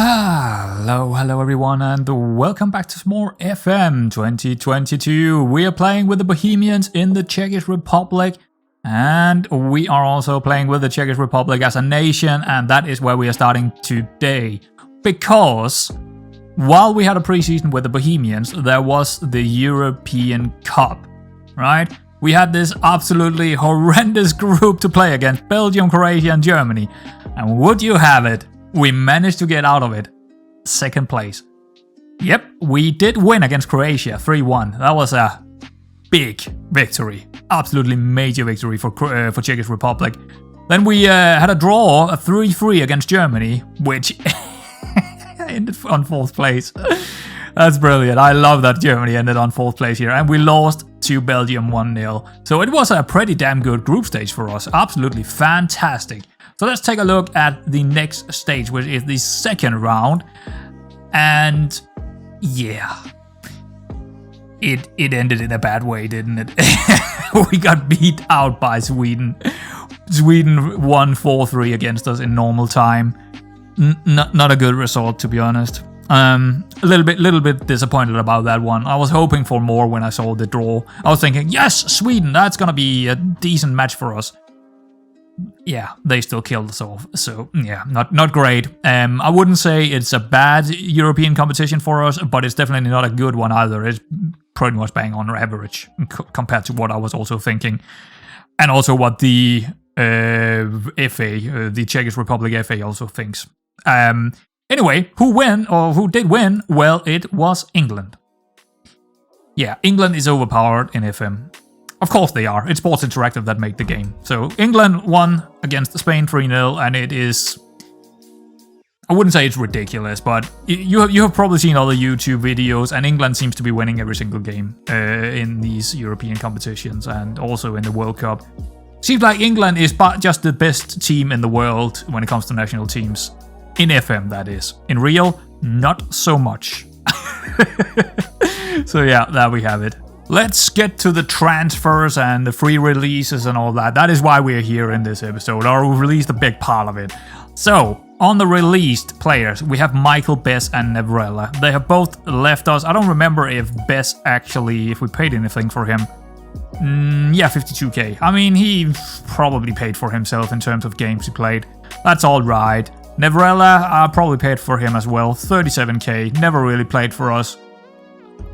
Hello everyone, and welcome back to some more FM22. We are playing with the Bohemians in the Czech Republic, and we are also playing with the Czech Republic as a nation, and that is where we are starting today. Because while we had a preseason with the Bohemians, there was the European Cup, right? We had this absolutely horrendous group to play against: Belgium, Croatia and Germany. And would you have it, we managed to get out of it. Second place. Yep, we did win against Croatia 3-1. That was a big victory. Absolutely major victory for Czech Republic. Then we had a draw, a 3-3 against Germany, which ended on 4th place. That's brilliant. I love that Germany ended on 4th place here. And we lost to Belgium 1-0. So it was a pretty damn good group stage for us. Absolutely fantastic. So let's take a look at the next stage, which is the second round. And yeah, it ended in a bad way, didn't it? We got beat out by Sweden. Sweden won 4-3 against us in normal time. Not a good result, to be honest. A little bit disappointed about that one. I was hoping for more when I saw the draw. I was thinking, yes, Sweden, that's gonna be a decent match for us. Yeah, they still killed us off. So yeah, not great. I wouldn't say it's a bad European competition for us, but it's definitely not a good one either. It's pretty much bang on average compared to what I was also thinking, and also what the FA, the Czech Republic FA, also thinks. Anyway, who did win? Well, it was England. Yeah, England is overpowered in FM. Of course they are. It's Sports Interactive that made the game. So England won against Spain 3-0, and it is... I wouldn't say it's ridiculous, but you have probably seen all the YouTube videos, and England seems to be winning every single game in these European competitions and also in the World Cup. Seems like England is just the best team in the world when it comes to national teams. In FM, that is. In real, not so much. So yeah, there we have it. Let's get to the transfers and the free releases and all that. That is why we're here in this episode, or we released a big part of it. So, on the released players, we have Michael, Bess and Nevrella. They have both left us. I don't remember if Bess actually, if we paid anything for him. Yeah, 52k. I mean, he probably paid for himself in terms of games he played. That's alright. Nevrella, I probably paid for him as well. 37k. Never really played for us.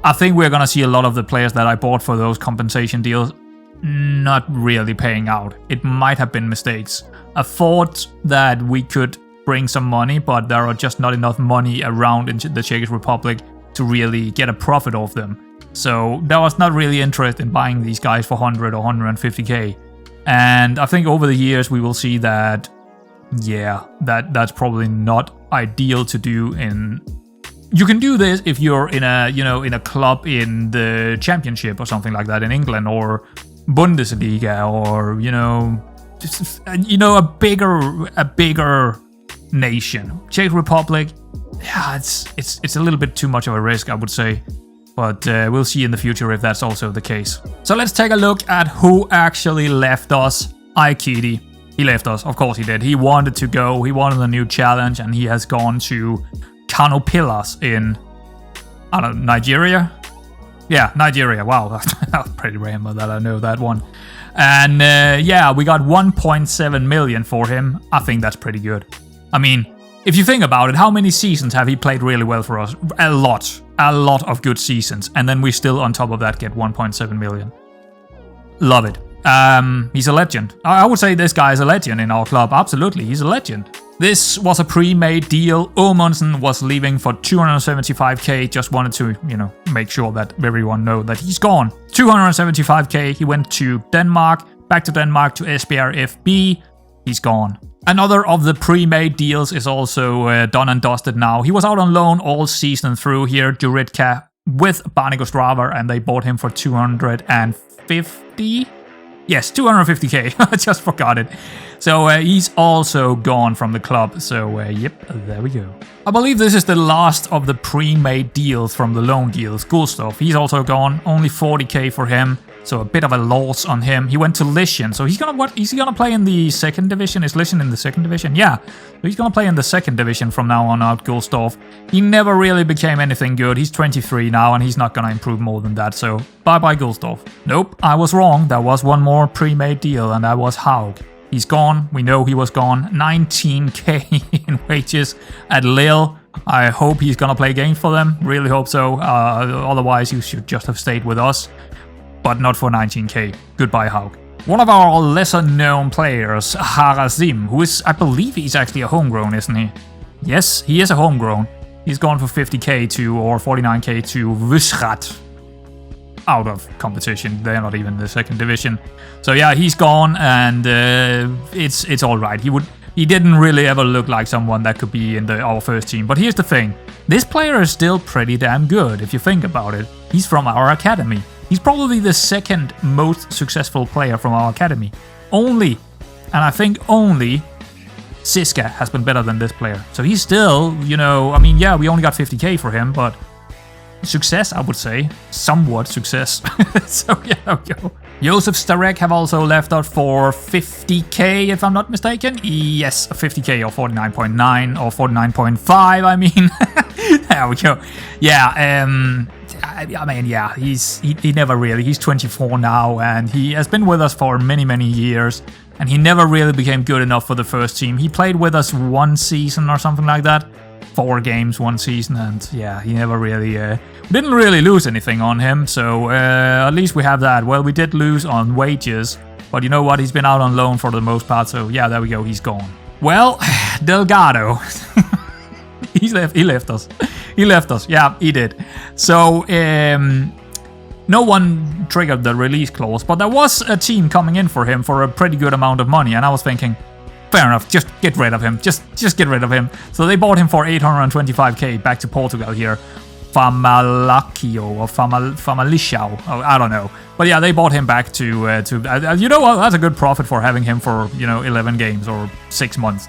I think we're gonna see a lot of the players that I bought for those compensation deals not really paying out. It might have been mistakes. I thought that we could bring some money, but there are just not enough money around in the Czech Republic to really get a profit off them. So there was not really interest in buying these guys for 100 or 150k. And I think over the years we will see that, yeah, that's probably not ideal to do in... You can do this if you're in a, in a club in the championship or something like that in England, or Bundesliga, or a bigger nation. Czech Republic, yeah, it's a little bit too much of a risk, I would say, but we'll see in the future if that's also the case. So let's take a look at who actually left us. Aikidi, he left us, of course he did. He wanted to go, he wanted a new challenge, and he has gone to Canopilas in, I don't know, Nigeria? Yeah, Nigeria. Wow, that's pretty random that I know that one. And yeah, we got 1.7 million for him. I think that's pretty good. I mean, if you think about it, how many seasons have he played really well for us? A lot of good seasons. And then we still, on top of that, get 1.7 million. Love it. He's a legend. I would say this guy is a legend in our club. Absolutely, he's a legend. This was a pre-made deal. Omundsen was leaving for 275k. Just wanted to, make sure that everyone know that he's gone. 275k. He went to Denmark, back to Denmark to Esbjerg FB. He's gone. Another of the pre-made deals is also done and dusted now. He was out on loan all season through here, Juritka, with Barnik Ostrava, and they bought him for 250. Yes, 250k. I just forgot it. So he's also gone from the club. So yep, there we go. I believe this is the last of the pre-made deals from the loan deals. Cool stuff. He's also gone. Only 40k for him. So a bit of a loss on him. He went to Lycian. So he's gonna is he gonna play in the second division? Is Lycian in the second division? Yeah. So he's gonna play in the second division from now on out, Gustav. He never really became anything good. He's 23 now and he's not gonna improve more than that. So bye-bye Gustav. Nope, I was wrong. There was one more pre-made deal and that was Haug. He's gone. We know he was gone. 19k in wages at Lille. I hope he's gonna play games for them. Really hope so. Otherwise, he should just have stayed with us. But not for 19k. Goodbye, Haug. One of our lesser-known players, Harazim, who is, I believe he's actually a homegrown, isn't he? Yes, he is a homegrown. He's gone for 50k to, or 49k to Vysrat. Out of competition. They're not even in the second division. So yeah, he's gone, and it's all right. He didn't really ever look like someone that could be in our first team. But here's the thing: this player is still pretty damn good if you think about it. He's from our academy. He's probably the second most successful player from our academy. Only, and I think only, Siska has been better than this player. So he's still, you know, I mean, yeah, we only got 50k for him, but success, I would say. Somewhat success. So yeah, there we go. Josef Starek have also left out for 50k, if I'm not mistaken. Yes, 50k or 49.9 or 49.5, I mean. There we go. Yeah, I mean, yeah, he never really, he's 24 now, and he has been with us for many years, and he never really became good enough for the first team. He played with us one season or something like that, 4 games one season, and yeah, he never really, didn't really lose anything on him, so at least we have that. Well, we did lose on wages, but you know what, he's been out on loan for the most part, so yeah, there we go, he's gone. Well, Delgado. He left us. He left us. Yeah, he did. So, no one triggered the release clause, but there was a team coming in for him for a pretty good amount of money, and I was thinking, fair enough, just get rid of him. Just get rid of him. So they bought him for 825k back to Portugal here. Famalakio or Famalisao. Oh, I don't know. But yeah, they bought him back to you know what? That's a good profit for having him for, you know, 11 games or 6 months.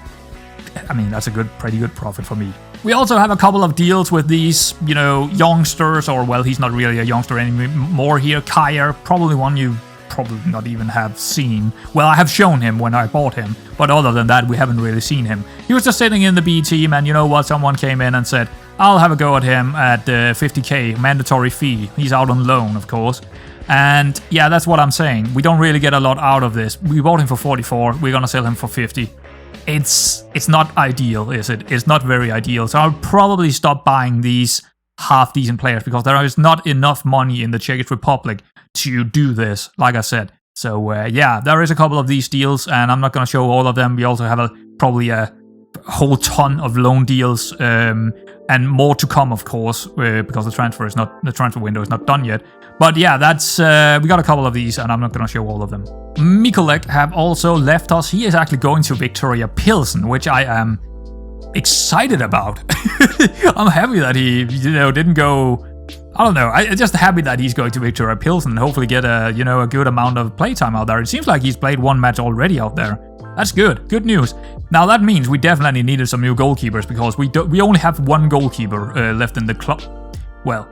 I mean, that's a pretty good profit for me. We also have a couple of deals with these, you know, youngsters, or well, he's not really a youngster anymore here. Kyer, probably one you probably not even have seen. Well, I have shown him when I bought him, but other than that, we haven't really seen him. He was just sitting in the B team, and you know what? Someone came in and said, I'll have a go at him at 50k, mandatory fee. He's out on loan, of course. And yeah, that's what I'm saying. We don't really get a lot out of this. We bought him for 44. We're gonna sell him for 50. It's not ideal, is it? It's not very ideal. So I'll probably stop buying these half-decent players because there is not enough money in the Czech Republic to do this, like I said. So yeah, there is a couple of these deals, and I'm not going to show all of them. We also have probably a whole ton of loan deals, and more to come, of course, because the transfer window is not done yet. But yeah, that's we got a couple of these, and I'm not going to show all of them. Mikolek have also left us. He is actually going to Victoria Pilsen, which I am excited about. I'm happy that he, you know, didn't go. I don't know. I'm just happy that he's going to Victoria Pilsen and hopefully get a good amount of playtime out there. It seems like he's played one match already out there. That's good. Good news. Now that means we definitely needed some new goalkeepers because we only have one goalkeeper left in the club. Well,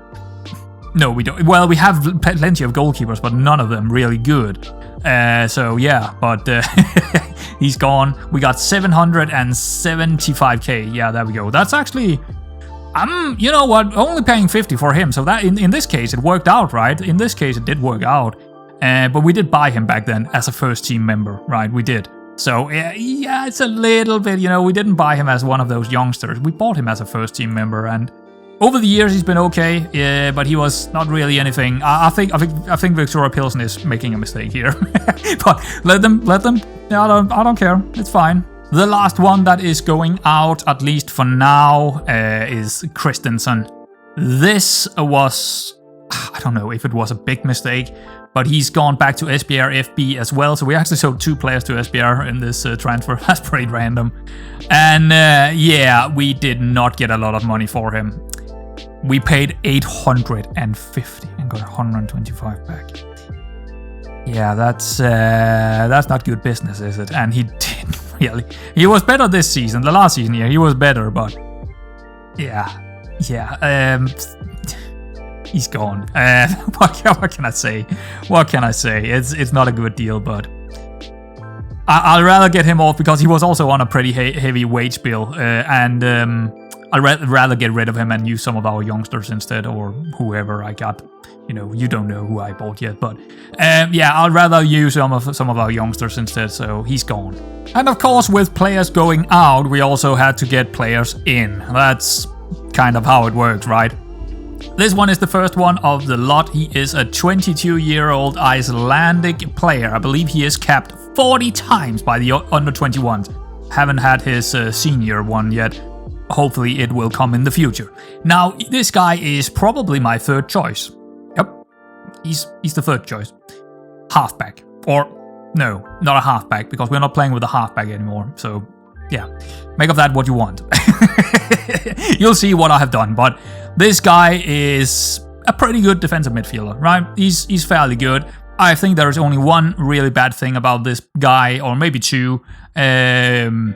no, we don't. Well, we have plenty of goalkeepers, but none of them really good. So yeah, but he's gone. We got 775k. Yeah, there we go. That's actually, you know what? Only paying 50 for him. So that in this case it worked out, right? In this case it did work out. But we did buy him back then as a first team member, right? We did. So yeah, it's a little bit, you know, we didn't buy him as one of those youngsters. We bought him as a first team member, and over the years he's been okay, but he was not really anything. I think Victoria Pilsen is making a mistake here. But let them. I don't care. It's fine. The last one that is going out, at least for now, is Christensen. This was, I don't know if it was a big mistake, but he's gone back to SBR FB as well. So we actually sold 2 players to SBR in this transfer. That's pretty random. And yeah, we did not get a lot of money for him. We paid 850 and got 125 back. Yeah, that's not good business, is it? And he didn't really. He was better this season. The last season, yeah, he was better, but yeah. he's gone. What can I say? What can I say? It's not a good deal, but I'd rather get him off because he was also on a pretty heavy wage bill, and I'd rather get rid of him and use some of our youngsters instead, or whoever I got. You know, you don't know who I bought yet, but yeah, I'd rather use some of our youngsters instead, so he's gone. And of course, with players going out, we also had to get players in. That's kind of how it works, right? This one is the first one of the lot. He is a 22-year-old Icelandic player. I believe he is capped 40 times by the under-21s. Haven't had his senior one yet. Hopefully it will come in the future. Now, this guy is probably my third choice. Yep, he's the third choice. Halfback. Or, no, not a halfback, because we're not playing with a halfback anymore. So, yeah, make of that what you want. You'll see what I have done, but this guy is a pretty good defensive midfielder, right? He's fairly good. I think there is only one really bad thing about this guy, or maybe two, that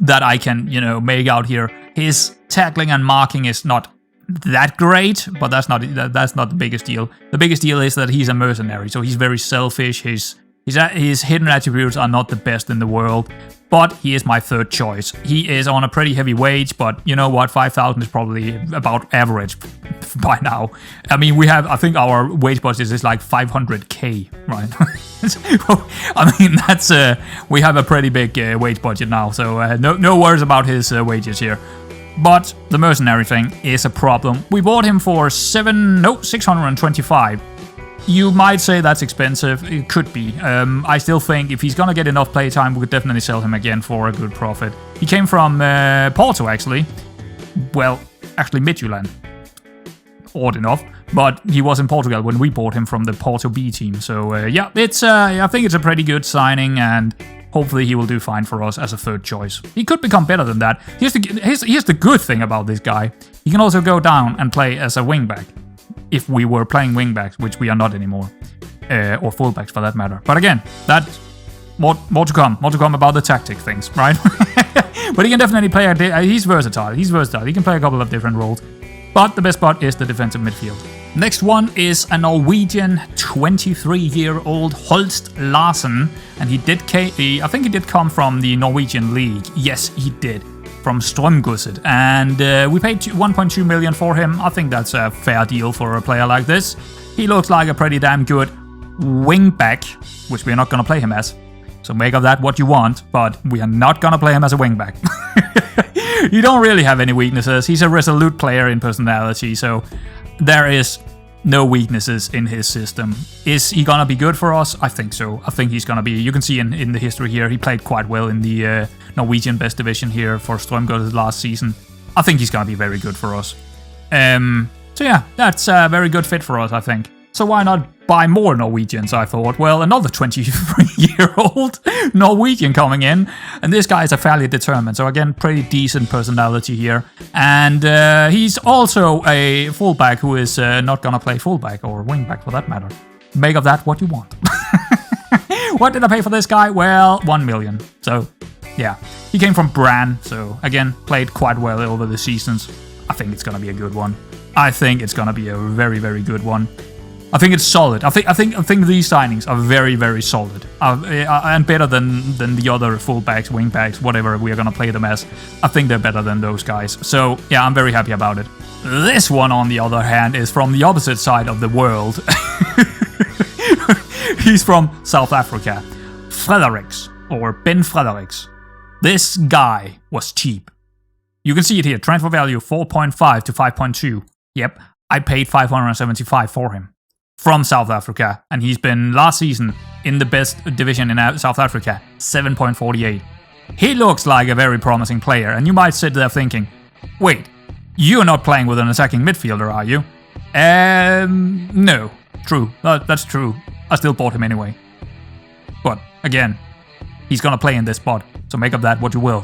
I can, make out here. His tackling and marking is not that great, but that's not the biggest deal. The biggest deal is that he's a mercenary, so he's very selfish. His hidden attributes are not the best in the world, but he is my third choice. He is on a pretty heavy wage, but you know what? 5,000 is probably about average by now. I mean, I think our wage budget is like 500k, right? I mean, that's we have a pretty big wage budget now, so no worries about his wages here. But the mercenary thing is a problem. We bought him for 625. You might say that's expensive. It could be. I still think if he's gonna get enough playtime, we could definitely sell him again for a good profit. He came from Porto, actually. Well, actually Midtjylland. Odd enough, but he was in Portugal when we bought him from the Porto B team. So yeah, it's I think it's a pretty good signing, and hopefully he will do fine for us as a third choice. He could become better than that. Here's the good thing about this guy. He can also go down and play as a wingback. If we were playing wingbacks, which we are not anymore, or fullbacks for that matter. But again, that's more to come about the tactic things, right? But he can definitely play. He's versatile. He can play a couple of different roles. But the best part is the defensive midfield. Next one is a Norwegian 23-year-old Holst Larsen, and I think he did come from the Norwegian league. Yes, he did. From Strømgodset, and we paid 1.2 million for him. I think that's a fair deal for a player like this. He looks like a pretty damn good wingback, which we're not going to play him as. So make of that what you want, but we are not going to play him as a wingback. You don't really have any weaknesses. He's a resolute player in personality, so there is no weaknesses in his system. Is he going to be good for us? I think so. I think he's going to be. You can see in the history here, he played quite well in the Norwegian Best Division here for Strømgodset last season. I think he's going to be very good for us. So yeah, that's a very good fit for us, I think. So why not buy more Norwegians, I thought. Well, another 23-year-old Norwegian coming in. And this guy is a fairly determined. So again, pretty decent personality here. And he's also a fullback who is not going to play fullback or wingback for that matter. Make of that what you want. What did I pay for this guy? Well, 1 million. So yeah, he came from Brann. So again, played quite well over the seasons. I think it's going to be a good one. I think it's going to be a very, very good one. I think it's solid. I think these signings are very, very solid, and better than the other fullbacks, wingbacks, whatever we are gonna play them as. I think they're better than those guys. So yeah, I'm very happy about it. This one, on the other hand, is from the opposite side of the world. He's from South Africa. Fredericks, or Ben Fredericks. This guy was cheap. You can see it here. Transfer value 4.5 to 5.2. Yep, I paid 575 for him. From South Africa, and he's been last season in the best division in South Africa, 7.48. He looks like a very promising player, and you might sit there thinking, wait, you're not playing with an attacking midfielder, are you? No, true, that's true. I still bought him anyway. But again, he's gonna play in this spot, so make of that what you will.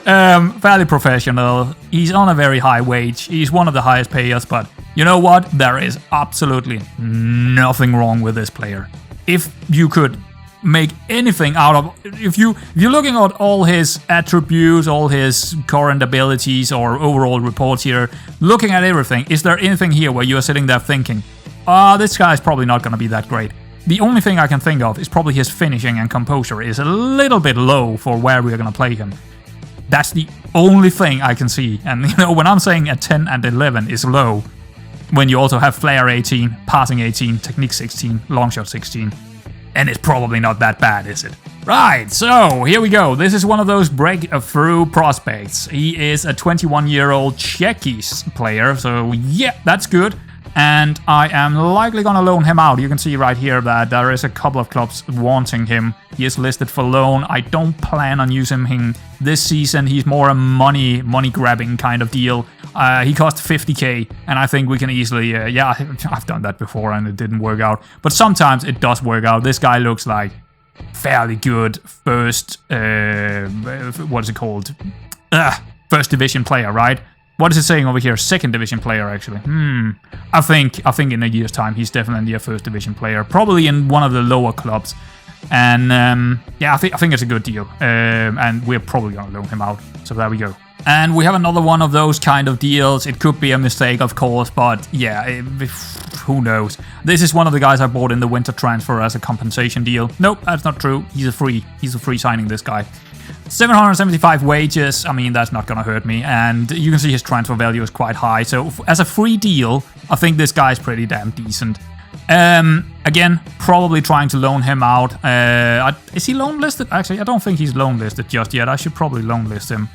Fairly professional. He's on a very high wage. He's one of the highest payers, but you know what? There is absolutely nothing wrong with this player. If you could, make anything out of. If you're looking at all his attributes, all his current abilities or overall reports here, looking at everything, is there anything here where you're sitting there thinking, this guy's probably not going to be that great? The only thing I can think of is probably his finishing and composure is a little bit low for where we're going to play him. That's the only thing I can see. And you know, when I'm saying a 10 and 11 is low, when you also have flair 18, passing 18, technique 16, long shot 16, and it's probably not that bad, is it? Right, so here we go. This is one of those breakthrough prospects. He is a 21-year-old Czechish player, so yeah, that's good. And I am likely going to loan him out. You can see right here that there is a couple of clubs wanting him. He is listed for loan. I don't plan on using him this season. He's more a money grabbing kind of deal. He cost 50k, and I think we can easily, yeah, I've done that before and it didn't work out. But sometimes it does work out. This guy looks like fairly good first, what is it called? First division player, right? What is it saying over here? Second division player, actually. I think in a year's time he's definitely a first division player, probably in one of the lower clubs. And yeah, I think it's a good deal. And we're probably gonna loan him out. So there we go. And we have another one of those kind of deals. It could be a mistake, of course, but yeah, who knows? This is one of the guys I bought in the winter transfer as a compensation deal. Nope, that's not true. He's a free signing, this guy. 775 wages, I mean, that's not gonna hurt me, and you can see his transfer value is quite high, so as a free deal, I think this guy's pretty damn decent. Again, probably trying to loan him out. Is he loan listed? Actually, I don't think he's loan listed just yet. I should probably loan list him.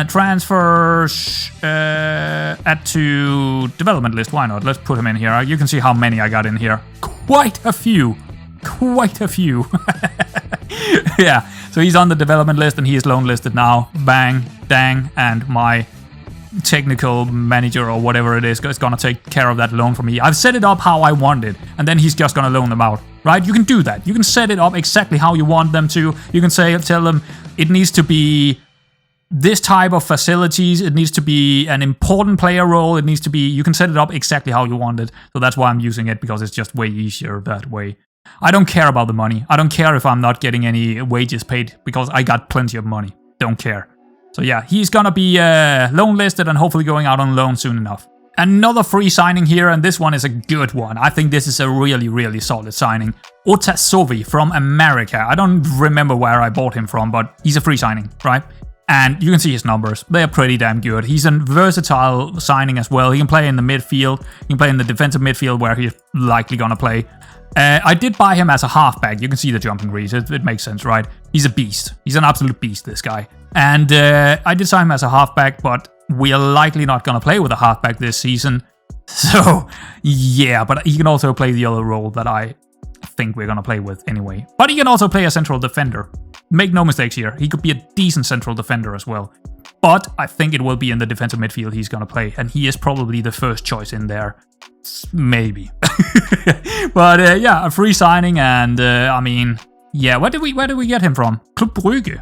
Transfers, add to development list, why not? Let's put him in here. You can see how many I got in here. Quite a few. Yeah, so he's on the development list and he is loan listed now. Bang, dang, and my technical manager or whatever it is gonna take care of that loan for me. I've set it up how I want it, and then he's just gonna loan them out, right? You can do that. You can set it up exactly how you want them to. You can tell them it needs to be this type of facilities, it needs to be an important player role, it needs to be, you can set it up exactly how you want it. So that's why I'm using it, because it's just way easier that way. I don't care about the money. I don't care if I'm not getting any wages paid, because I got plenty of money. Don't care. So yeah, he's gonna be loan listed and hopefully going out on loan soon enough. Another free signing here, and this one is a good one. I think this is a really, really solid signing. Otasovi from America. I don't remember where I bought him from, but he's a free signing, right? And you can see his numbers. They are pretty damn good. He's a versatile signing as well. He can play in the midfield. He can play in the defensive midfield where he's likely gonna play. I did buy him as a halfback. You can see the jumping reads. It makes sense, right? He's a beast. He's an absolute beast, this guy. And I did sign him as a halfback, but we are likely not going to play with a halfback this season. So, yeah, but he can also play the other role that I think we're going to play with anyway. But he can also play a central defender. Make no mistakes here. He could be a decent central defender as well. But I think it will be in the defensive midfield he's going to play. And he is probably the first choice in there. Maybe. But yeah, a free signing, and I mean, yeah, where did we get him from? Club Brugge.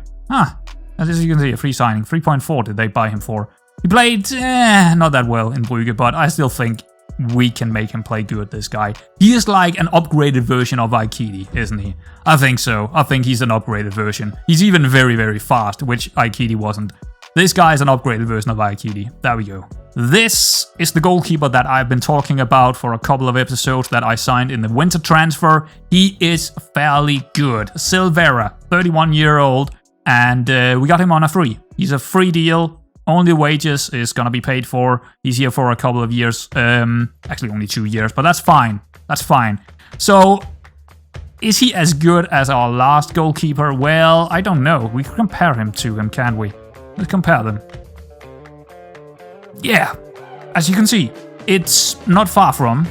As you can see, a free signing. 3.4 did they buy him for. He played not that well in Brugge, but I still think we can make him play good, this guy. He is like an upgraded version of Aikidi, isn't he? I think so. I think he's an upgraded version. He's even very, very fast, which Aikidi wasn't. This guy is an upgraded version of Aikidi. There we go. This is the goalkeeper that I've been talking about for a couple of episodes that I signed in the winter transfer. He is fairly good. Silvera, 31-year-old, and we got him on a free. He's a free deal. Only wages is gonna be paid for. He's here for a couple of years. Actually, only 2 years, but that's fine. That's fine. So, is he as good as our last goalkeeper? Well, I don't know. We can compare him to him, can't we? Let's compare them. Yeah, as you can see, it's not far from.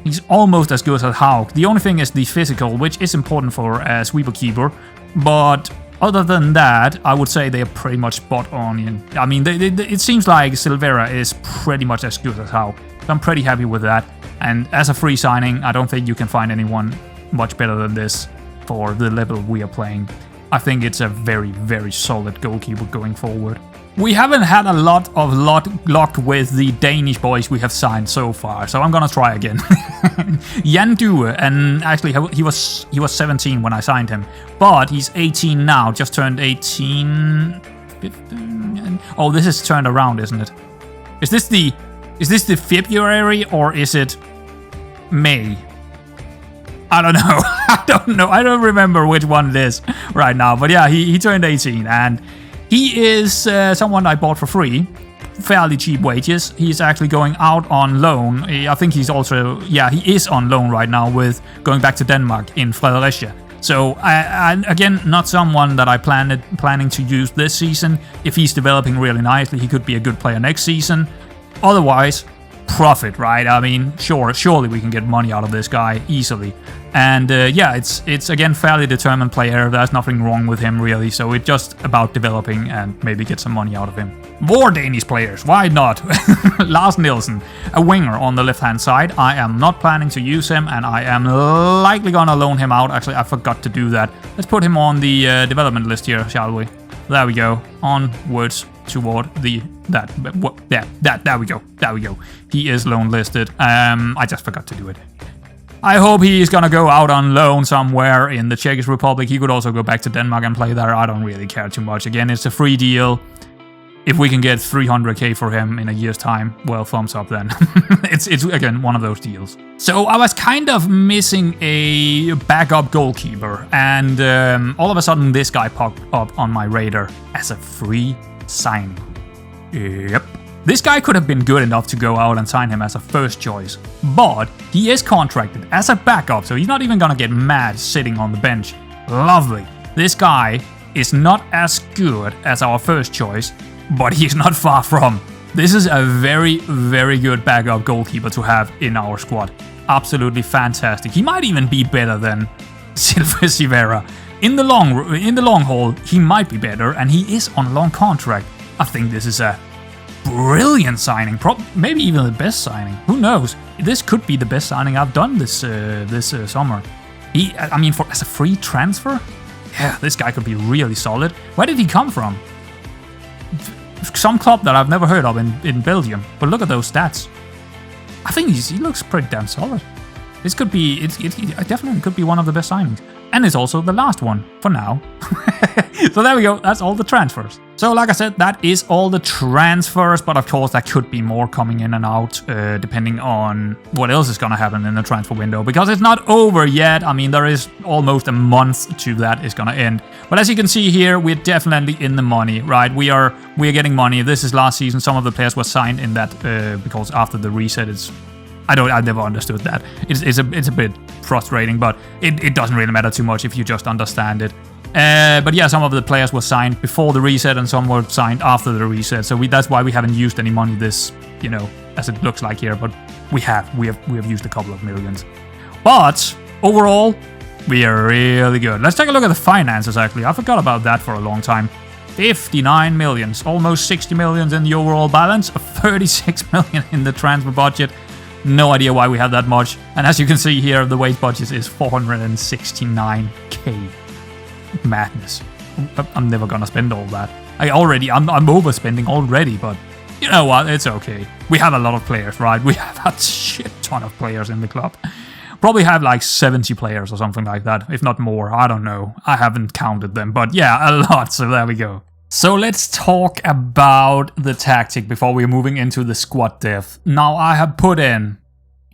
He's almost as good as Hauk. The only thing is the physical, which is important for a sweeper keeper. But other than that, I would say they are pretty much spot on. I mean, it seems like Silvera is pretty much as good as Hauk. So I'm pretty happy with that. And as a free signing, I don't think you can find anyone much better than this for the level we are playing. I think it's a very, very solid goalkeeper going forward. we haven't had a lot of luck with the Danish boys we have signed so far, so I'm gonna try again. Jan Due, and actually he was 17 when I signed him, but he's 18 now, just turned 18. 15, oh, this is turned around, isn't it? Is this the February or is it May? I don't know. I don't remember which one it is right now. But yeah, he turned 18 and he is someone I bought for free. Fairly cheap wages. He's actually going out on loan. I think he's also, yeah, he is on loan right now with going back to Denmark in Fredericia. So, again, not someone that I planning to use this season. If he's developing really nicely, he could be a good player next season. Otherwise, profit, right? I mean, surely we can get money out of this guy easily. And yeah, it's again fairly determined player. There's nothing wrong with him really. So it's just about developing and maybe get some money out of him. More Danish players, why not? Lars Nielsen, a winger on the left-hand side. I am not planning to use him, and I am likely gonna loan him out. Actually, I forgot to do that. Let's put him on the development list here, shall we? There we go. Onwards toward the there we go. He is loan listed. I just forgot to do it. I hope he's gonna go out on loan somewhere in the Czech Republic. He could also go back to Denmark and play there. I don't really care too much. Again, it's a free deal. If we can get 300k for him in a year's time, well, thumbs up then. it's again one of those deals. So I was kind of missing a backup goalkeeper, and all of a sudden this guy popped up on my radar as a free signing. Yep. This guy could have been good enough to go out and sign him as a first choice, but he is contracted as a backup, so he's not even gonna get mad sitting on the bench. Lovely. This guy is not as good as our first choice, but he's not far from. This is a very, very good backup goalkeeper to have in our squad. Absolutely fantastic. He might even be better than Silva Silveira. In the long haul, he might be better, and he is on long contract. I think this is a brilliant signing. Maybe even the best signing. Who knows? This could be the best signing I've done this summer. I mean, as a free transfer, yeah, this guy could be really solid. Where did he come from? Some club that I've never heard of in Belgium, but look at those stats. I think he looks pretty damn solid. This could be, it definitely could be one of the best signings. And it's also the last one, for now. So there we go, that's all the transfers. So like I said, that is all the transfers, but of course there could be more coming in and out, depending on what else is gonna happen in the transfer window, because it's not over yet. I mean, there is almost a month to that is gonna end. But as you can see here, we're definitely in the money, right? We are getting money. This is last season. Some of the players were signed in that, because after the reset, I never understood that. It's a bit frustrating, but it doesn't really matter too much if you just understand it. But yeah, some of the players were signed before the reset and some were signed after the reset. So that's why we haven't used any money this, as it looks like here. But we have used a couple of millions. But overall, we are really good. Let's take a look at the finances, actually. I forgot about that for a long time. 59 millions, almost 60 millions in the overall balance, 36 million in the transfer budget. No idea why we have that much. And as you can see here, the wage budget is 469k. Madness. I'm never gonna spend all that. I'm overspending already, but you know what? It's okay. We have a lot of players, right? We have a shit ton of players in the club. Probably have like 70 players or something like that, if not more. I don't know. I haven't counted them, but yeah, a lot. So there we go. So let's talk about the tactic before we're moving into the squad depth. Now I have put in,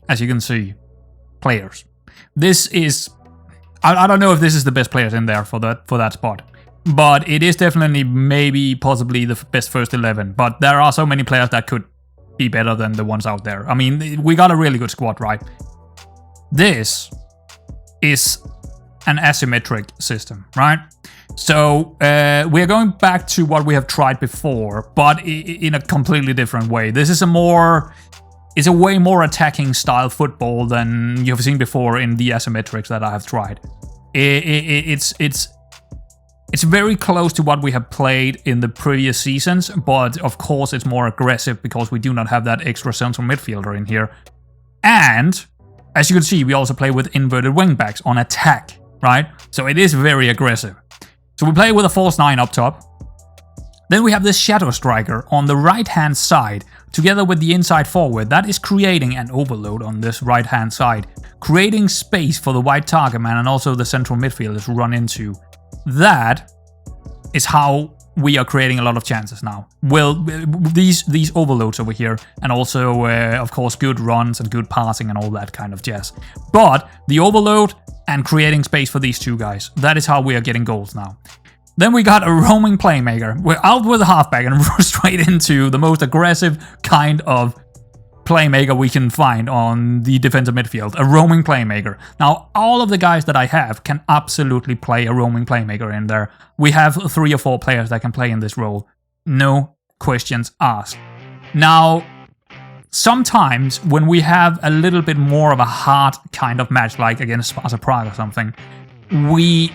as you can see, players. This is, I don't know if this is the best players in there for that spot, but it is definitely maybe possibly the best first 11. But there are so many players that could be better than the ones out there. I mean, we got a really good squad, right? This is an asymmetric system, right? So we're going back to what we have tried before, but in a completely different way. This is a way more attacking style football than you've seen before in the asymmetrics that I have tried. It's very close to what we have played in the previous seasons, but of course it's more aggressive because we do not have that extra central midfielder in here. And as you can see, we also play with inverted wingbacks on attack, right? So it is very aggressive. So we play with a false 9 up top. Then we have this shadow striker on the right-hand side, together with the inside forward. That is creating an overload on this right-hand side, creating space for the white target man and also the central midfielders to run into. That is how we are creating a lot of chances now. Well, these overloads over here, and also, of course, good runs and good passing and all that kind of jazz. But the overload and creating space for these two guys, that is how we are getting goals now. Then we got a roaming playmaker. We're out with a halfback and we're straight into the most aggressive kind of playmaker we can find on the defensive midfield, a roaming playmaker. Now, all of the guys that I have can absolutely play a roaming playmaker in there. We have 3 or 4 players that can play in this role. No questions asked. Now, sometimes when we have a little bit more of a hard kind of match, like against Sparta Prague or something, we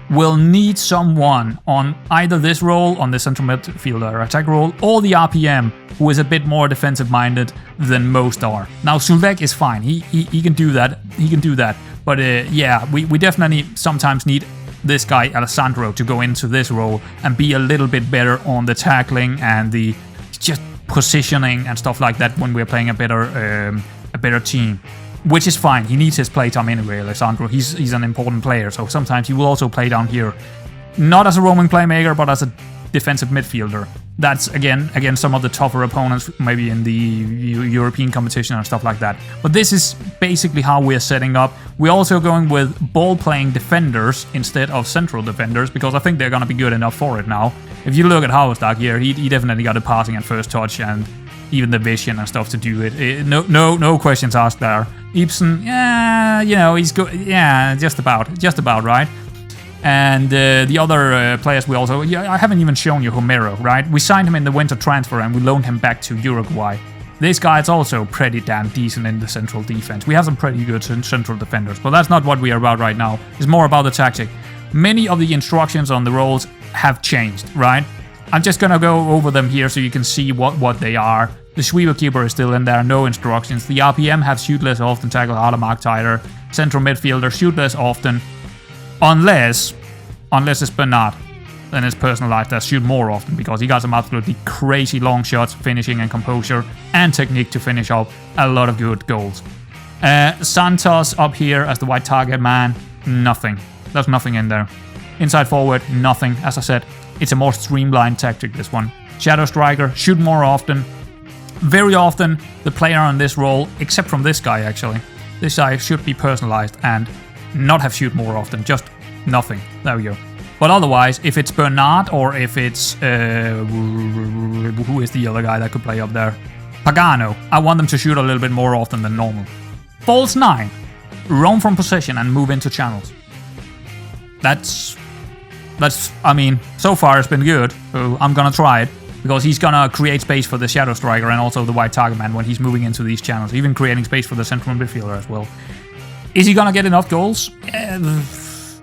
will need someone on either this role, on the central midfielder attack role, or the RPM, who is a bit more defensive minded than most are. Now, Sulvek is fine. He can do that. He can do that. But yeah, we definitely sometimes need this guy Alessandro to go into this role and be a little bit better on the tackling and the just positioning and stuff like that when we're playing a better team. Which is fine. He needs his playtime anyway, Alessandro. He's an important player, so sometimes he will also play down here. Not as a roaming playmaker, but as a defensive midfielder. That's, again, against some of the tougher opponents, maybe in the European competition and stuff like that. But this is basically how we're setting up. We're also going with ball-playing defenders instead of central defenders, because I think they're going to be good enough for it now. If you look at Haverstad here, he definitely got the passing and first touch and even the vision and stuff to do it. No questions asked there. Ibsen, yeah, you know, he's good. Yeah, just about right. And the other players we also, I haven't even shown you Homero, right? We signed him in the winter transfer and we loaned him back to Uruguay. This guy is also pretty damn decent in the central defense. We have some pretty good central defenders, but that's not what we are about right now. It's more about the tactic. Many of the instructions on the roles have changed, right? I'm just gonna go over them here so you can see what they are. The Sweeper keeper is still in there, no instructions. The RPM have shoot less often, tackle harder, mark tighter. Central midfielder, shoot less often. Unless it's Bernard, then it's personalized as shoot more often, because he got some absolutely crazy long shots, finishing and composure, and technique to finish up a lot of good goals. Santos up here as the white target man, nothing. There's nothing in there. Inside forward, nothing. As I said, it's a more streamlined tactic, this one. Shadow striker, shoot more often. Very often, the player on this role, except from this guy actually, this guy should be personalized and not have shoot more often, just nothing. There we go. But otherwise, if it's Bernard or if it's... who is the other guy that could play up there? Pagano. I want them to shoot a little bit more often than normal. False 9. Roam from possession and move into channels. That's, I mean, so far it's been good, so I'm gonna try it, because he's gonna create space for the shadow striker and also the white target man when he's moving into these channels, even creating space for the central midfielder as well. Is he gonna get enough goals?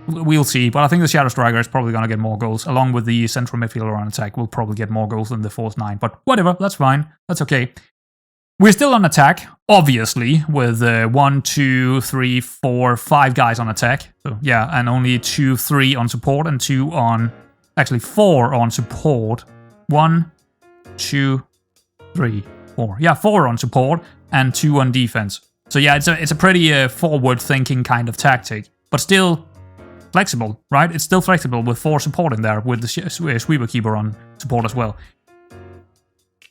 We'll see, but I think the shadow striker is probably gonna get more goals, along with the central midfielder on attack. Will probably get more goals than the false 9, but whatever, that's fine, that's okay. We're still on attack, obviously, with 1, 2, 3, 4, 5 guys on attack. So yeah, and only 2, 3 on support and 2 on... Actually, 4 on support. 1, 2, 3, 4. Yeah, 4 on support and 2 on defense. So yeah, it's a pretty forward-thinking kind of tactic, but still flexible, right? It's still flexible with 4 support in there, with the Sweeper keeper on support as well.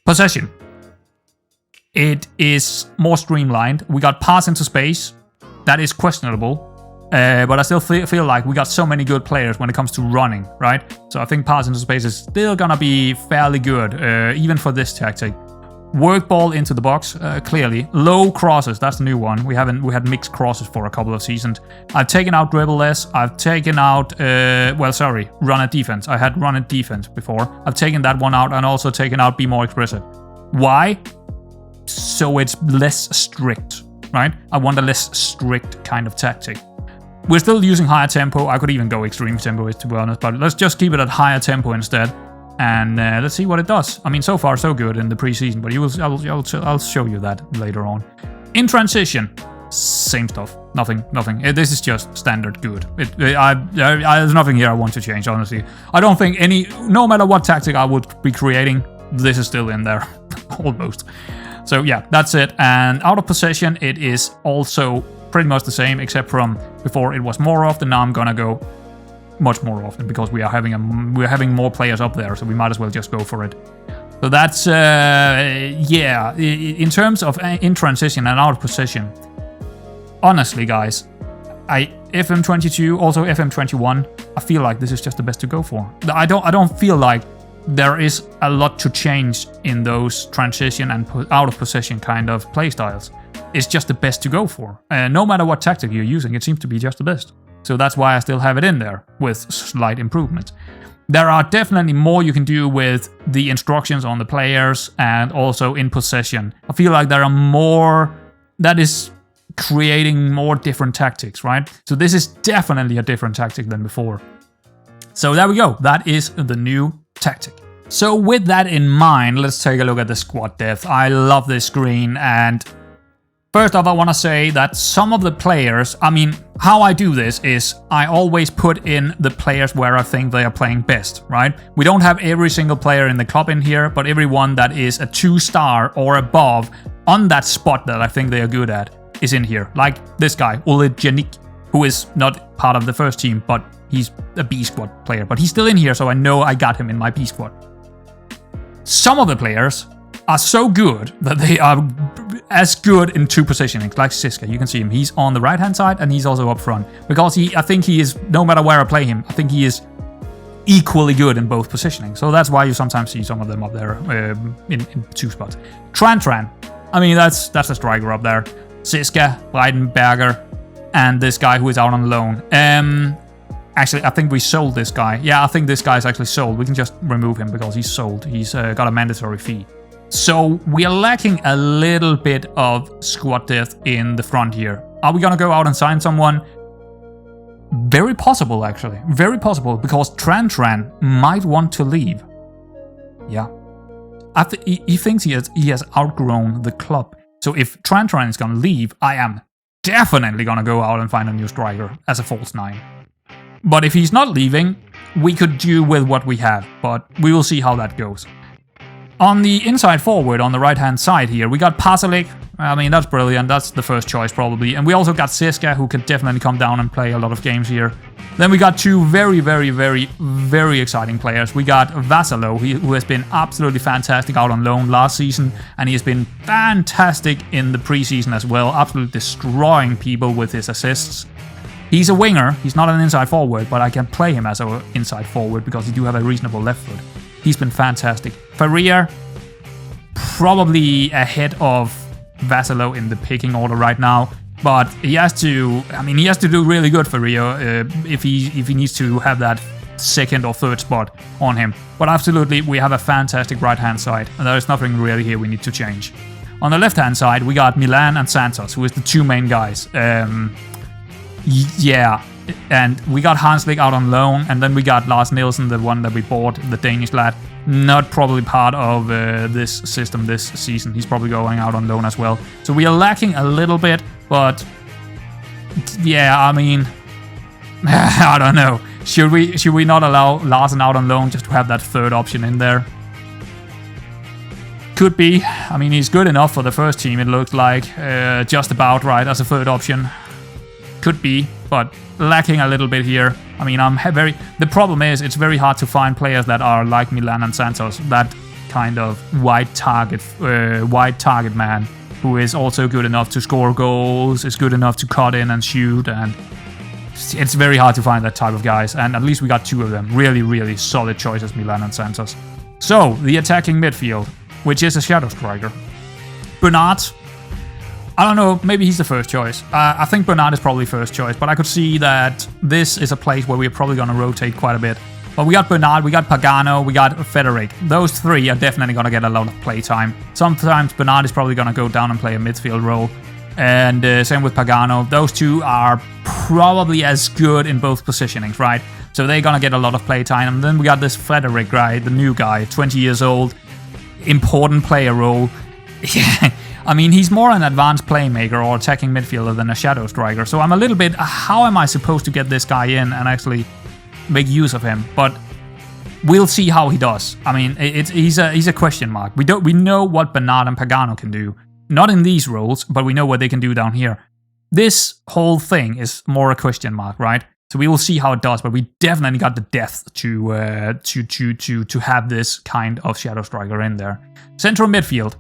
Possession. It is more streamlined. We got pass into space. That is questionable. But I still feel like we got so many good players when it comes to running, right? So I think pass into space is still gonna be fairly good, even for this tactic. Work ball into the box, clearly. Low crosses, that's the new one. We had mixed crosses for a couple of seasons. I've taken out dribble less. I've taken out, run at defense. I had run at defense before. I've taken that one out and also taken out be more expressive. Why? So it's less strict, right? I want a less strict kind of tactic. We're still using higher tempo. I could even go extreme tempo, to be honest, but let's just keep it at higher tempo instead. And let's see what it does. I mean, so far so good in the preseason, but I'll show you that later on. In transition, Same stuff. Nothing. This is just standard good. There's nothing here I want to change, honestly. I don't think no matter what tactic I would be creating, this is still in there. Almost. So yeah, that's it. And out of possession, it is also pretty much the same, except from before it was more often. Now I'm gonna go much more often because we're having more players up there, so we might as well just go for it. So that's yeah. In terms of in transition and out of possession, honestly, guys, FM22, also FM21, I feel like this is just the best to go for. I don't feel like there is a lot to change in those transition and out of possession kind of playstyles. It's just the best to go for. No matter what tactic you're using, it seems to be just the best. So that's why I still have it in there with slight improvements. There are definitely more you can do with the instructions on the players and also in possession. I feel like there are more that is creating more different tactics, right? So this is definitely a different tactic than before. So there we go. That is the new tactic. So with that in mind, let's take a look at the squad depth. I love this screen, and first off, I want to say that some of the players, I mean, how I do this is I always put in the players where I think they are playing best, right? We don't have every single player in the club in here, but everyone that is a 2-star or above on that spot that I think they are good at is in here. Like this guy, Ole Janik, who is not part of the first team, but he's a B squad player. But he's still in here, so I know I got him in my B squad. Some of the players are so good that they are as good in 2 positionings, like Siska. You can see him. He's on the right-hand side, and he's also up front. Because I think he is, no matter where I play him, I think he is equally good in both positionings. So that's why you sometimes see some of them up there in 2 spots. Tran. I mean, that's a striker up there. Siska, Breidenberger, and this guy who is out on loan. Actually, I think we sold this guy. Yeah, I think this guy is actually sold. We can just remove him because he's sold. He's got a mandatory fee. So we are lacking a little bit of squad depth in the front here. Are we gonna go out and sign someone? Very possible, actually. Very possible, because Tran might want to leave. Yeah. He thinks he has outgrown the club. So if Tran is gonna leave, I am definitely gonna go out and find a new striker as a false 9. But if he's not leaving, we could do with what we have, but we will see how that goes. On the inside forward, on the right-hand side here, we got Pasalic. I mean, that's brilliant. That's the first choice, probably. And we also got Siska, who can definitely come down and play a lot of games here. Then we got 2 very, very, very, very exciting players. We got Vasalo, who has been absolutely fantastic out on loan last season. And he has been fantastic in the preseason as well, absolutely destroying people with his assists. He's a winger. He's not an inside forward, but I can play him as an inside forward because he do have a reasonable left foot. He's been fantastic. Faria, probably ahead of Vasalo in the picking order right now, but he has to. I mean, he has to do really good for Rio if he needs to have that 2nd or 3rd spot on him. But absolutely, we have a fantastic right-hand side, and there is nothing really here we need to change. On the left-hand side, we got Milan and Santos, who is the 2 main guys. Yeah, and we got Hanslik out on loan, and then we got Lars Nielsen, the one that we bought, the Danish lad. Not probably part of this system this season. He's probably going out on loan as well. So we are lacking a little bit, but yeah, I mean, I don't know. Should we not allow Larsen out on loan just to have that 3rd option in there? Could be. I mean, he's good enough for the first team, it looks like. Just about right as a 3rd option. Could be, but lacking a little bit here. I mean, the problem is it's very hard to find players that are like Milan and Santos, that kind of wide target man who is also good enough to score goals, is good enough to cut in and shoot, and it's very hard to find that type of guys. And at least we got 2 of them. Really, really solid choices, Milan and Santos. So the attacking midfield, which is a shadow striker. Bernard. I don't know, maybe he's the first choice. I think Bernard is probably first choice, but I could see that this is a place where we're probably going to rotate quite a bit. But we got Bernard, we got Pagano, we got Federic. Those 3 are definitely going to get a lot of play time. Sometimes Bernard is probably going to go down and play a midfield role. And same with Pagano. Those 2 are probably as good in both positionings, right? So they're going to get a lot of play time. And then we got this Federic guy, the new guy, 20 years old, important player role. I mean, he's more an advanced playmaker or attacking midfielder than a shadow striker. So I'm a little bit, how am I supposed to get this guy in and actually make use of him? But we'll see how he does. I mean, he's a question mark. We know what Bernard and Pagano can do. Not in these roles, but we know what they can do down here. This whole thing is more a question mark, right? So we will see how it does, but we definitely got the depth to have this kind of shadow striker in there. Central midfield,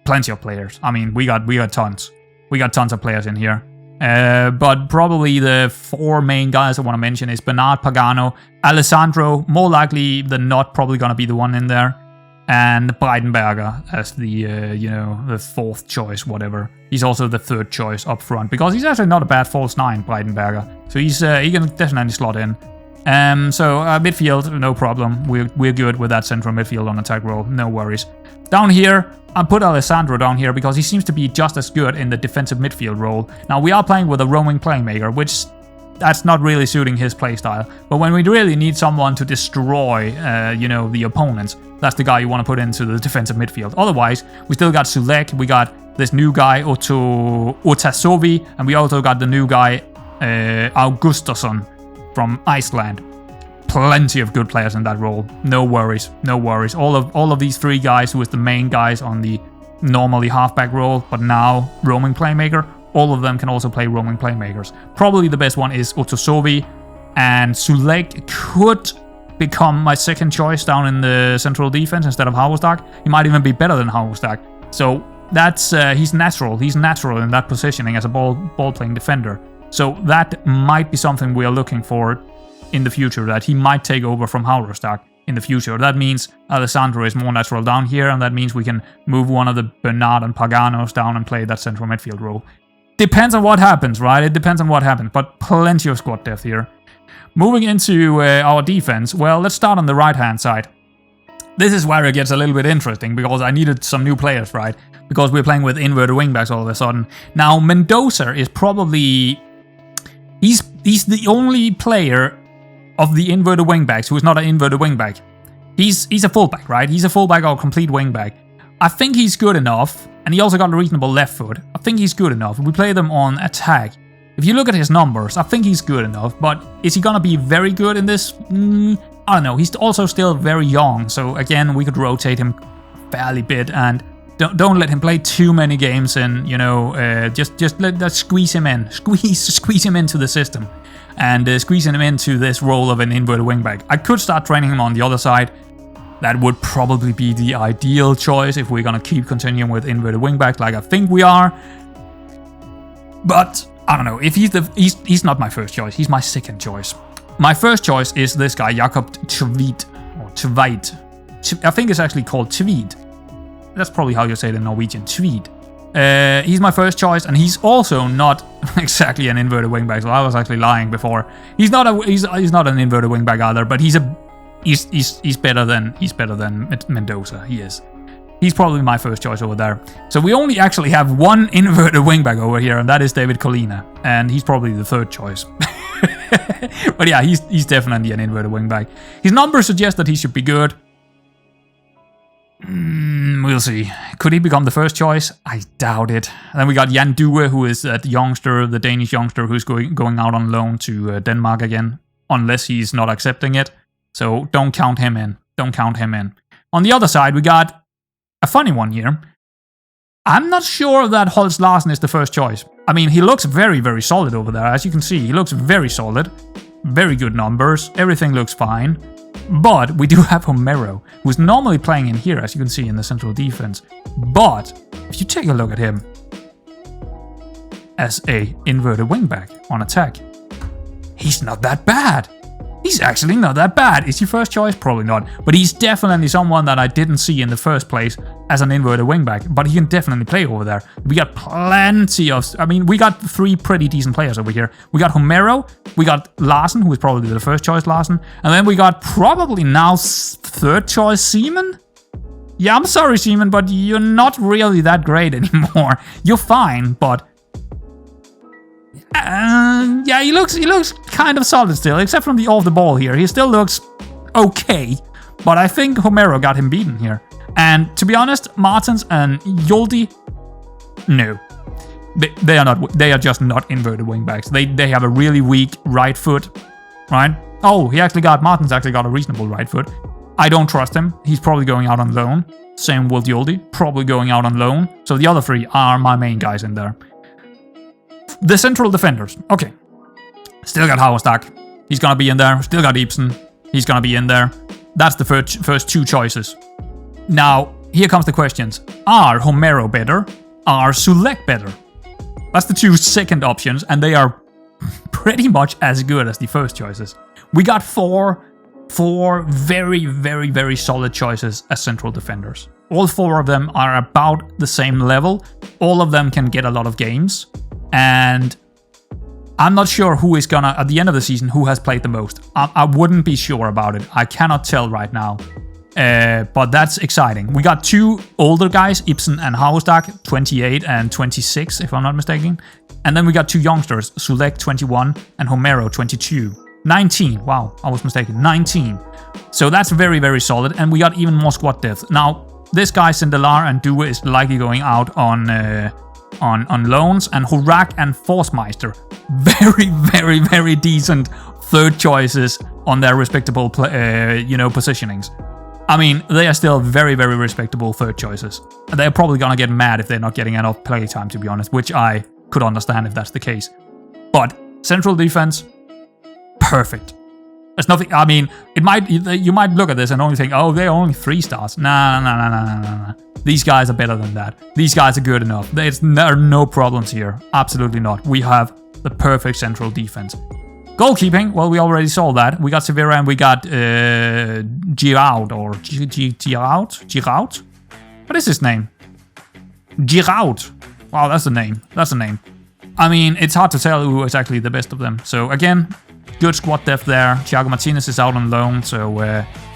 plenty of players. I mean, we got tons. We got tons of players in here. But probably the 4 main guys I want to mention is Bernard, Pagano, Alessandro, more likely than not, probably gonna be the one in there. And Breidenberger as the, the 4th choice, whatever. He's also the 3rd choice up front, because he's actually not a bad false 9, Breidenberger. So he can definitely slot in. So midfield, no problem. We're good with that central midfield on attack role, no worries. Down here, I put Alessandro down here because he seems to be just as good in the defensive midfield role. Now, we are playing with a roaming playmaker, which that's not really suiting his playstyle. But when we really need someone to destroy, the opponents, that's the guy you want to put into the defensive midfield. Otherwise, we still got Sulek, we got this new guy, Otasovi, and we also got the new guy, Augustusson from Iceland. Plenty of good players in that role. No worries, no worries. All of these 3 guys, who is the main guys on the normally halfback role, but now roaming playmaker, all of them can also play roaming playmakers. Probably the best one is Otosovi, and Sulek could become my 2nd choice down in the central defense instead of Haustak. He might even be better than Haustak. So that's he's natural. He's natural in that positioning as a ball-playing defender. So that might be something we are looking for in the future, that he might take over from Haustak in the future. That means Alessandro is more natural down here, and that means we can move one of the Bernard and Paganos down and play that central midfield role. Depends on what happens, right? It depends on what happens, but plenty of squad depth here. Moving into our defense, well, let's start on the right-hand side. This is where it gets a little bit interesting, because I needed some new players, right? Because we're playing with inverted wingbacks all of a sudden. Now, Mendoza is probably... He's the only player of the inverted wingbacks who is not an inverted wingback. He's a fullback, right? He's a fullback or complete wingback. I think he's good enough, and he also got a reasonable left foot. I think he's good enough. We play them on attack. If you look at his numbers, I think he's good enough, but is he gonna be very good in this? I don't know. He's also still very young, so again, we could rotate him fairly bit, and don't let him play too many games, and just let's squeeze him in, squeeze him into the system, and squeezing him into this role of an inverted wingback. I could start training him on the other side. That would probably be the ideal choice if we're gonna keep continuing with inverted wingback, like I think we are. But I don't know. If he's not my first choice. He's my 2nd choice. My first choice is this guy, Jakob Tveit, or Tveit. I think it's actually called Tveit. That's probably how you say it in Norwegian. Tveit. He's my first choice, and he's also not exactly an inverted wingback. So I was actually lying before. He's not an inverted wingback either, but he's better than Mendoza. He is. He's probably my first choice over there. So we only actually have one inverted wingback over here, and that is David Colina, and he's probably the 3rd choice. But yeah, he's definitely an inverted wingback. His numbers suggest that he should be good. We'll see. Could he become the 1st choice? I doubt it. And then we got Jan Due, who is the Danish youngster who's going out on loan to Denmark again, unless he's not accepting it. So don't count him in. Don't count him in. On the other side, we got a funny one here. I'm not sure that Holst Larsen is the 1st choice. I mean, he looks very, very solid over there. As you can see, he looks very solid. Very good numbers. Everything looks fine. But we do have Homero, who's normally playing in here, as you can see, in the central defense. But if you take a look at him as a inverted wingback on attack, he's not that bad. He's actually not that bad. Is he 1st choice? Probably not. But he's definitely someone that I didn't see in the first place as an inverted wingback. But he can definitely play over there. We got plenty of... I mean, we got 3 pretty decent players over here. We got Homero. We got Larsen, who is probably the 1st choice Larsen. And then we got probably now 3rd choice Seaman. Yeah, I'm sorry, Seaman, but you're not really that great anymore. You're fine, but... yeah, he looks kind of solid still, except from the off the ball here. He still looks okay, but I think Homero got him beaten here. And to be honest, Martins and Yoldi, No. They are not. They are just not inverted wingbacks. They have a really weak right foot, right? Oh, Martin's actually got a reasonable right foot. I don't trust him. He's probably going out on loan. Same with Yoldi, probably going out on loan. So the other three are my main guys in there. The central defenders. Okay. Still got Hauerstack. He's gonna be in there. Still got Ibsen. He's gonna be in there. That's the first two choices. Now, here comes the questions. Are Homero better? Are Sulek better? That's the two second options, and they are pretty much as good as the first choices. We got four very, very, very solid choices as central defenders. All four of them are about the same level. All of them can get a lot of games. And I'm not sure who is gonna, at the end of the season, who has played the most. I wouldn't be sure about it. I cannot tell right now. But that's exciting. We got two older guys, Ibsen and Hauerstack, 28 and 26, if I'm not mistaken. And then we got two youngsters, Sulek, 21, and Homero, 22. 19, wow, I was mistaken, 19. So that's very, very solid, and we got even more squad depth. Now, this guy, Sindelar and Due, is likely going out on loans, and Horak and Forstmeister, very, very, very decent third choices on their respectable, positionings. I mean, they are still very, very respectable third choices. They're probably gonna get mad if they're not getting enough play time, to be honest, which I could understand if that's the case. But central defense, perfect. There's nothing. I mean, you might look at this and only think, oh, they're only 3 stars. Nah. These guys are better than that. These guys are good enough. There are no problems here. Absolutely not. We have the perfect central defense. Goalkeeping, well, we already saw that. We got Severa and we got Giraud or Giraud? What is his name? Giraud. Wow, that's the name. I mean, it's hard to tell who is actually the best of them. So again, good squad depth there. Thiago Martinez is out on loan, so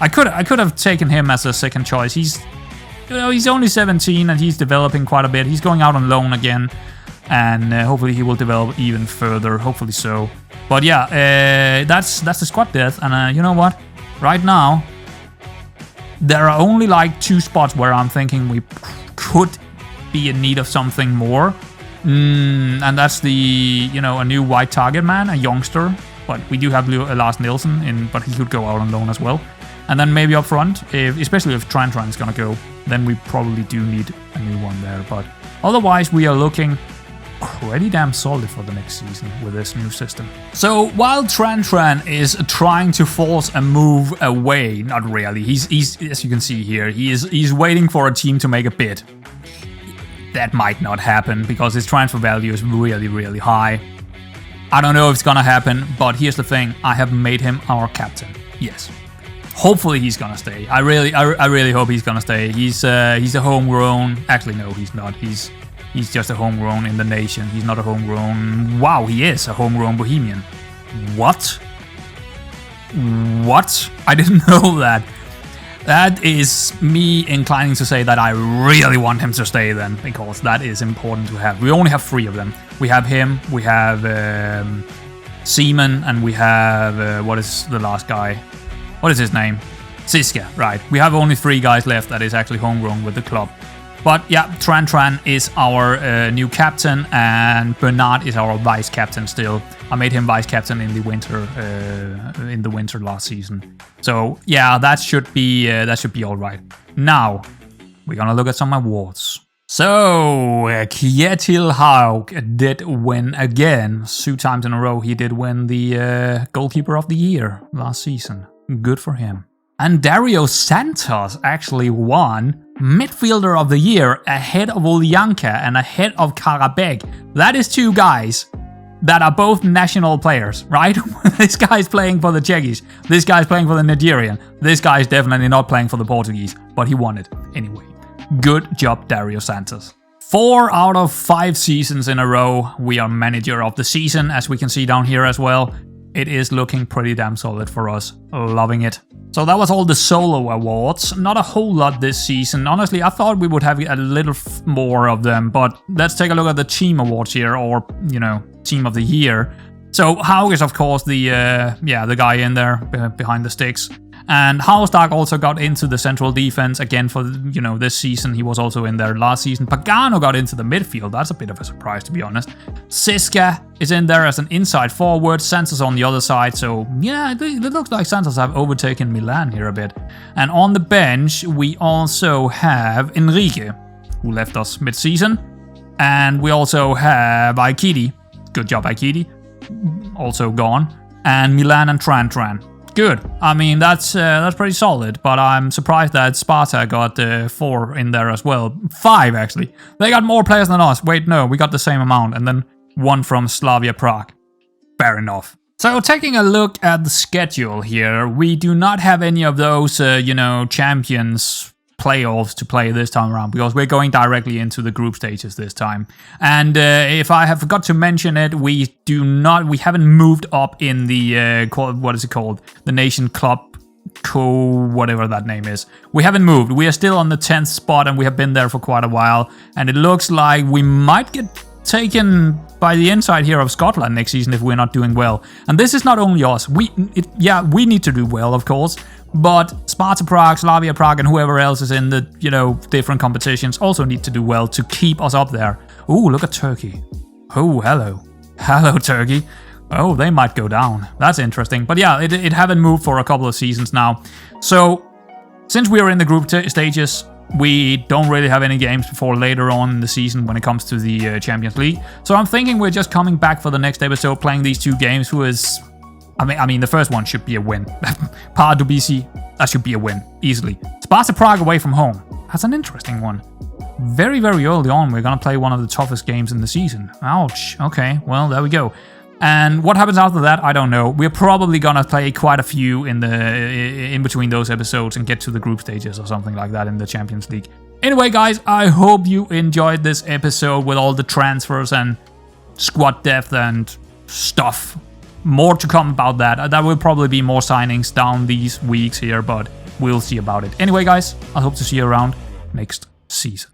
I could have taken him as a second choice. He's only 17 and he's developing quite a bit. He's going out on loan again, and hopefully he will develop even further. Hopefully so. But yeah, that's the squad depth, and you know what? Right now, there are only like 2 spots where I'm thinking we could be in need of something more, and that's a new white target man, a youngster. But we do have Lars Nielsen but he could go out on loan as well. And then maybe up front, especially if Tran is gonna go, then we probably do need a new one there. But otherwise, we are looking pretty damn solid for the next season with this new system. So while Tran is trying to force a move away, not really. He's as you can see here, he's waiting for a team to make a bid. That might not happen because his transfer value is really, really high. I don't know if it's gonna happen, but here's the thing: I have made him our captain. Yes, hopefully he's gonna stay. I really hope he's gonna stay. He's a homegrown. Actually, no, he's not. He's just a homegrown in the nation. He's not a homegrown. Wow, he is a homegrown Bohemian. What? I didn't know that. That is me inclining to say that I really want him to stay then, because that is important to have. We only have 3 of them. We have him, we have Seaman, and we have, what is the last guy? What is his name? Siska, right. We have only 3 guys left that is actually homegrown with the club. But yeah, Tran is our new captain, and Bernard is our vice captain still. I made him vice captain in the winter last season. So yeah, that should be all right. Now we're gonna look at some awards. So Kjetil Haug did win again. 2 times in a row he did win the goalkeeper of the year last season. Good for him. And Dario Santos actually won midfielder of the year ahead of Ulyanka and ahead of Karabeg. That is 2 guys that are both national players, right? This guy's playing for the Czechs. This guy's playing for the Nigerian. This guy is definitely not playing for the Portuguese, but he won it anyway. Good job, Dario Santos. 4 out of 5 seasons in a row, we are manager of the season, as we can see down here as well. It is looking pretty damn solid for us. Loving it. So that was all the solo awards. Not a whole lot this season. Honestly, I thought we would have a little more of them, but let's take a look at the team awards here, or, team of the year. So Haug is, of course, the guy in there behind the sticks. And Hausdorff also got into the central defense again for, you know, this season. He was also in there last season. Pagano got into the midfield. That's a bit of a surprise, to be honest. Siska is in there as an inside forward. Santos on the other side. So, yeah, it looks like Santos have overtaken Milan here a bit. And on the bench, we also have Enrique, who left us mid-season. And we also have Aikidi. Good job, Aikidi. Also gone. And Milan and Tran. Good. I mean, that's pretty solid, but I'm surprised that Sparta got 4 in there as well. 5, actually. They got more players than us. Wait, no, we got the same amount, and then 1 from Slavia Prague. Fair enough. So, taking a look at the schedule here, we do not have any of those, you know, Champions playoffs to play this time around, because we're going directly into the group stages this time. And if I have forgot to mention it, we haven't moved up in the what is it called, the Nation Club whatever that name is. We haven't moved. We are still on the 10th spot, and we have been there for quite a while, and it looks like we might get taken by the inside here of Scotland next season if we're not doing well. And this is not only us. We need to do well, of course, but Sparta Prague, Slavia Prague, and whoever else is in the, you know, different competitions also need to do well to keep us up there. Ooh, look at Turkey. Oh, hello. Hello, Turkey. Oh, they might go down. That's interesting. But yeah, it haven't moved for a couple of seasons now. So, since we are in the group stages, we don't really have any games before later on in the season when it comes to the Champions League. So I'm thinking we're just coming back for the next episode, playing these 2 games, I mean, the first one should be a win. Par BC, that should be a win, easily. Sparta Prague away from home. That's an interesting one. Very, very early on, we're going to play one of the toughest games in the season. Ouch. Okay, well, there we go. And what happens after that, I don't know. We're probably going to play quite a few in between those episodes and get to the group stages or something like that in the Champions League. Anyway, guys, I hope you enjoyed this episode with all the transfers and squad depth and stuff. More to come about that. There will probably be more signings down these weeks here, but we'll see about it. Anyway, guys, I hope to see you around next season.